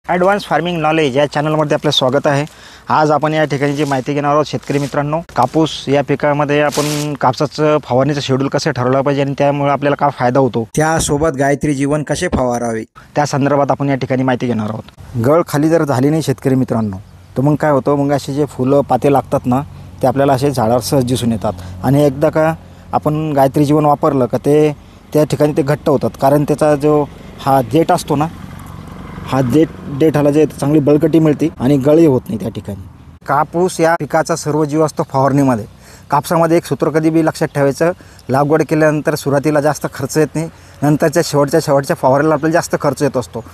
Advance farming knowledge या चॅनलमध्ये आपलं स्वागत आहे। आज आपण या ठिकाणी जी माहिती घेणार आहोत शेतकरी मित्रांनो, कापूस या पिकामध्ये आपण कापसाचं फवारणीचं शेड्यूल कसं ठरवलं पाहिजे आणि त्यामुळे आपल्याला काय फायदा होतो, त्यासोबत गायत्री जीवन कसे फवारावे त्या संदर्भात आपण या ठिकाणी माहिती घेणार आहोत। गळ खाली जर झाली नाही शेतकरी मित्रांनो, तर मग काय होतं, मग असे जे फुलं पाते लागतात ना, ते आपल्याला असे झाडावर सहज दिसून येतात। आणि एकदा का आपण गायत्री जीवन वापरलं का ते त्या ठिकाणी ते घट्ट होतात, कारण त्याचा जो हा देठ असतो ना, हा देठाला जे चांगली बळकटी मिळते आणि गळी होत नाही त्या ठिकाणी। कापूस या पिकाचा सर्व जीव असतो फवारणीमध्ये। कापसामध्ये एक सूत्र कधी बी लक्षात ठेवायचं, लागवड केल्यानंतर सुरुवातीला जास्त खर्च येत नाही, नंतरच्या शेवटच्या फवारणीला आपल्याला जास्त खर्च येत असतो।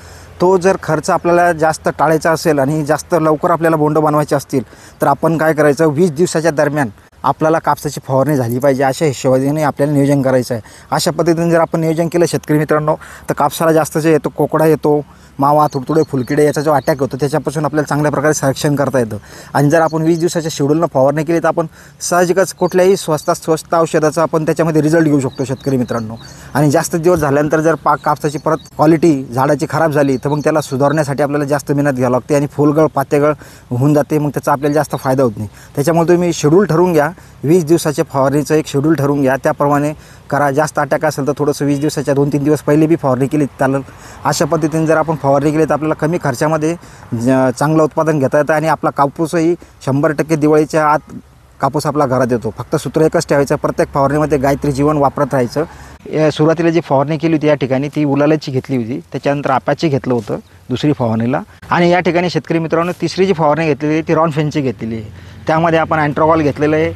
तो जर खर्च आपल्याला जास्त टाळायचा असेल आणि जास्त लवकर आपल्याला बोंड बनवायचे असतील तर आपण काय करायचं, 20 दिवसाच्या दरम्यान आपल्याला कापसाची फवारणी झाली पाहिजे, अशा हिशोबाने आपल्याला नियोजन करायचं आहे। अशा पद्धतीने जर आपण नियोजन केलं शेतकरी मित्रांनो, तर कापसाला जास्त जे येतो कोकडा येतो, मावा, तुडतुडे, फुलकिडे याचा जो अटॅक होतो त्याच्यापासून आपल्याला चांगल्या प्रकारे संरक्षण करता येतं। आणि जर आपण 20 दिवसाच्या शेड्यूलनं फवारणी केली तर आपण साहजिकच कुठल्याही स्वस्त औषधाचा आपण त्याच्यामध्ये रिझल्ट घेऊ शकतो शेतकरी मित्रांनो। आणि जास्त दिवस झाल्यानंतर जर कापसाची परत क्वालिटी झाडाची खराब झाली तर मग त्याला सुधारण्यासाठी आपल्याला जास्त मेहनत घ्यावी लागते आणि फुलगळ पातेगळ होऊन जाते, मग त्याचा आपल्याला जास्त फायदा होत नाही। त्याच्यामुळे तुम्ही शेड्यूल ठरवून घ्या, 20 दिवसाच्या फवारणीचं एक शेड्यूल ठरवून घ्या, त्याप्रमाणे करा। जास्त अटॅक असेल तर थोडंसं 20 दिवसाच्या 2-3 दिवस पहिले बी फवारणी केली चालेल। अशा पद्धतीने जर आपण फवारणी केली तर आपल्याला कमी खर्चामध्ये चांगलं उत्पादन घेता येतं आणि आपला कापूसही 100% दिवाळीच्या आत कापूस आपला घरात येतो। फक्त सूत्र एकच ठेवायचं, प्रत्येक फवारणीमध्ये गायत्री जीवन वापरत राहायचं। सुरुवातीला जी फवारणी केली होती या ठिकाणी ती उलाल्याची घेतली होती, त्याच्यानंतर आपाची घेतलं होतं दुसरी फवारणीला, आणि या ठिकाणी शेतकरी मित्रांनो तिसरी जी फवारणी घेतलेली आहे ती रॉनफेनची घेतलेली आहे। त्यामध्ये आपण अँट्रोवॉल घेतलेलं आहे,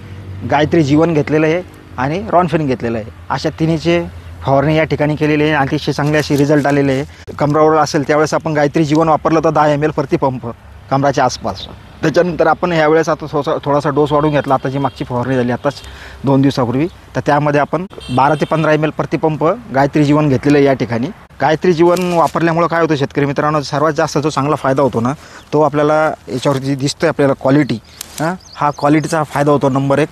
गायत्री जीवन घेतलेलं आहे आणि रॉनफेन घेतलेलं आहे। अशा तिन्हीचे फवारणी या ठिकाणी केलेली आहे, अतिशय चांगले असे रिझल्ट आलेले आहे। कमरावर असेल त्यावेळेस आपण गायत्री जीवन वापरलं तर 10 ml प्रति पंप कमराच्या आसपास। त्याच्यानंतर आपण यावेळेस आता थोडासा डोस वाढून घेतला, आता जी मागची फवारणी झाली आताच 2 दिवसापूर्वी, तर त्यामध्ये आपण 12 ते 15 ml प्रति पंप गायत्री जीवन घेतलेलं आहे या ठिकाणी। गायत्री जीवन वापरल्यामुळं काय होतं शेतकरी मित्रांनो, सर्वात जास्त जो चांगला फायदा होतो ना, तो आपल्याला याच्यावरती दिसतोय आपल्याला क्वालिटी, हा क्वालिटीचा फायदा होतो नंबर 1।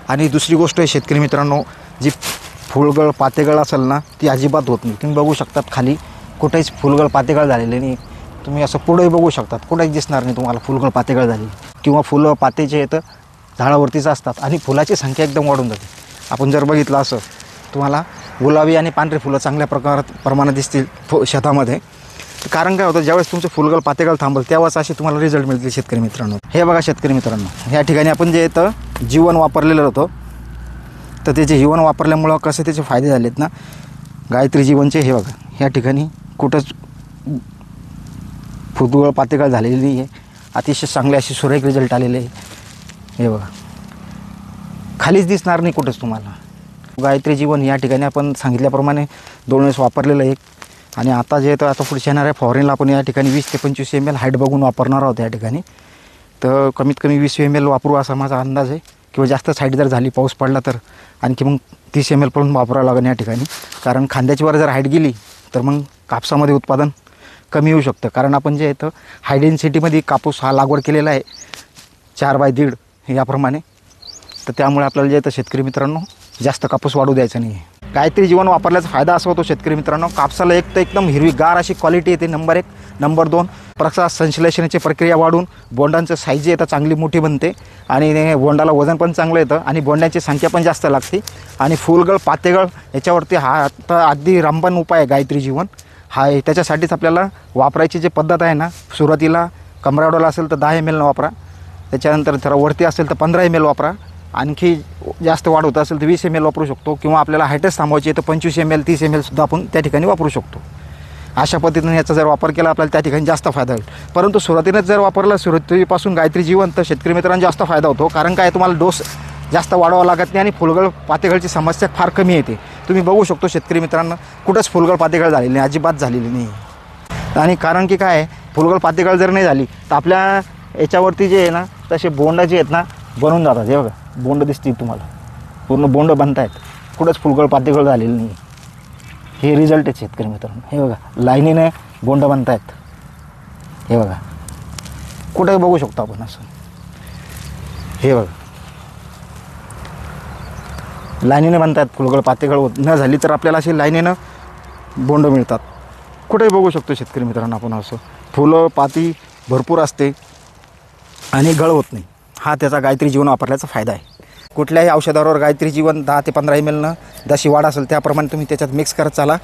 आणि दुसरी गोष्ट आहे शेतकरी मित्रांनो, जी फुलगळ पातेगळ असेल ना ती अजिबात होत नाही। तुम्ही बघू शकतात खाली कुठेच फुलगळ पातेगळ झालेले नाही, तुम्ही असं पुढेही बघू शकतात, कुठेच दिसणार नाही तुम्हाला फुलगळ पातेगळ झाली, किंवा फुलं पातेचे येतं झाडावरतीच असतात आणि फुलाची संख्या एकदम वाढून जाते। आपण जर बघितलं असं तुम्हाला गुलाबी आणि पांढरे फुलं चांगल्या प्रमाणात दिसतील शेतामध्ये। कारण काय होतं, ज्यावेळेस तुमचं फुलगळ पातेगळ थांबल तेव्हाच असे तुम्हाला रिझल्ट मिळतील शेतकरी मित्रांनो। हे बघा शेतकरी मित्रांनो, या ठिकाणी आपण जे येतं जीवन वापरलेलं होतं, तर त्याचे जीवन वापरल्यामुळं कसे त्याचे फायदे झालेत ना गायत्री जीवनचे। हे बघा या ठिकाणी कुठंच फुलगळ पातेगळ झालेली आहे, अतिशय चांगले असे सुरेख रिझल्ट आलेले आहे। हे बघा खालीच दिसणार नाही कुठंच तुम्हाला। गायत्री जीवन या ठिकाणी आपण सांगितल्याप्रमाणे 2 वेळेस वापरलेलं आहे, आणि आता जे येतं आता पुढच्या येणाऱ्या फवारणीला आपण या ठिकाणी 20 ते 25 ml हाईट बघून वापरणार आहोत या ठिकाणी। तर कमीत कमी 20 ml वापरू असा माझा अंदाज आहे, किंवा जास्त हाईट जर झाली पाऊस पडला तर आणखी मग 30 ml पर्यंत वापरावं लागेल या ठिकाणी। कारण खांद्याची वर जर हाईट गेली तर मग कापसामध्ये उत्पादन कमी होऊ शकतं, कारण आपण जे येतं हाय डेन्सिटीमध्ये कापूस हा लागवड केलेला आहे 4x1.5 याप्रमाणे। तर त्यामुळे आपल्याला जे येतं शेतकरी मित्रांनो जास्त कापूस वाढू द्यायचा नाही आहे। गायत्री जीवन वापरल्याचा फायदा असा होतो शेतकरी मित्रांनो, कापसाला एक तर एकदम हिरवीगार अशी क्वालिटी येते नंबर 1। नंबर 2, प्रकाश संश्लेषणाची प्रक्रिया वाढून बोंडांचं साईज येतं चांगली मोठी बनते, आणि बोंडाला वजन पण चांगलं येतं, आणि बोंडांची संख्या पण जास्त लागते। आणि फुलगळ पातेगळ याच्यावरती हा आता अगदी रामबाण उपाय आहे गायत्री जीवन हा आहे। त्याच्यासाठीच आपल्याला वापरायची जी पद्धत आहे ना, सुरुवातीला कमराडोला असेल तर 10 ml वापरा, त्याच्यानंतर जरा वरती असेल तर 15 ml वापरा, आणखी जास्त वाढ होत असेल तर 20 ml वापरू शकतो, किंवा आपल्याला हाईटच थांबवायची तर 25 ml 30 ml सुद्धा आपण त्या ठिकाणी वापरू शकतो। अशा पद्धतीने याचा जर वापर केला आपल्याला त्या ठिकाणी जास्त फायदा होईल। परंतु सुरुवातीनेच जर वापरलं सुरुवातीपासून गायत्री जीवन तर शेतकरी मित्रांनो जास्त फायदा होतो, कारण काय तुम्हाला डोस जास्त वाढवावा लागत नाही आणि फुलगळ पातेगळची समस्या फार कमी येते। तुम्ही बघू शकतो शेतकरी मित्रांनो कुठंच फुलगळ पातेगळ झालेली नाही, अजिबात झालेली नाही। आणि कारण की काय आहे, फुलगळ पातेगळ जर नाही झाली तर आपल्या याच्यावरती जे आहे ना तसे बोंड जे आहेत ना बनून जातात। हे बघा बोंड दिसतील तुम्हाला, पूर्ण बोंड बनत आहेत, कुठंच फुलगळ पातेगळ झालेली नाही। हे रिझल्ट आहेत शेतकरी मित्रांनो। हे बघा लाईनीने बोंड बनत आहेत, हे बघा कुठे बघू शकतो आपण असं। हे बघा लाईनीने बनत आहेत, फुलगळ पातेगळ न झाली तर आपल्याला अशी लाईनीनं बोंड मिळतात। कुठेही बघू शकतो शेतकरी मित्रांनो आपण असं फुलं पाती भरपूर असते आणि गळ होत नाही. हा त्याचा गायत्री जीवन वापरल्याचा फायदा आहे. कुठल्याही औषधावर गायत्री जीवन 10 ते 15 ml जशी वाढ असेल त्याप्रमाणे तुम्ही त्याच्यात मिक्स करत चाला.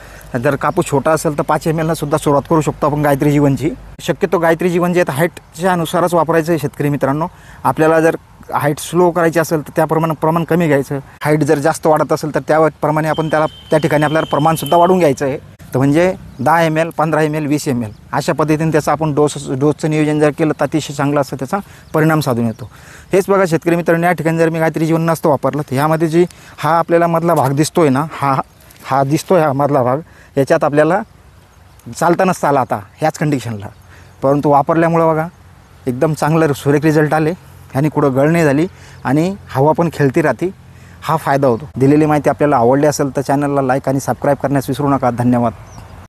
जर कापूस छोटा असेल तर 5 ml सुद्धा सुरुवात करू शकतो आपण गायत्री जीवनची. शक्यतो गायत्री जीवन जे आहे हाईटच्या अनुसारच वापरायचं आहे शेतकरी मित्रांनो. आपल्याला जर हाईट स्लो करायची असेल तर त्याप्रमाणे प्रमाण कमी घ्यायचं. हाईट जर जास्त वाढत असेल तर त्याप्रमाणे आपण त्या ठिकाणी आपल्याला प्रमाणसुद्धा वाढवून घ्यायचं आहे. तर म्हणजे 10 ml 15 ml 20 ml अशा पद्धतीने त्याचं आपण डोसचं नियोजन जर केलं तर अतिशय चांगला असं त्याचा परिणाम साधून येतो. हेच बघा शेतकरी मित्रांनो, या ठिकाणी जर मी गायत्री जीवन नसतं वापरलं तर ह्यामध्ये जी हा आपल्याला मधला भाग दिसतोय ना, हा दिसतोय हा मधला भाग, याच्यात आपल्याला चालता नसता आला आता ह्याच कंडिशनला. परंतु वापरल्यामुळं बघा एकदम चांगलं सुरेख रिझल्ट आले आणि कुठं गळ नाही झाली आणि हवा पण खेळती राहते. हा फायदा होतो. दिलेली माहिती आपल्याला आवडली असेल तर चॅनलला लाईक आणि सबस्क्राईब करण्यास विसरू नका. धन्यवाद.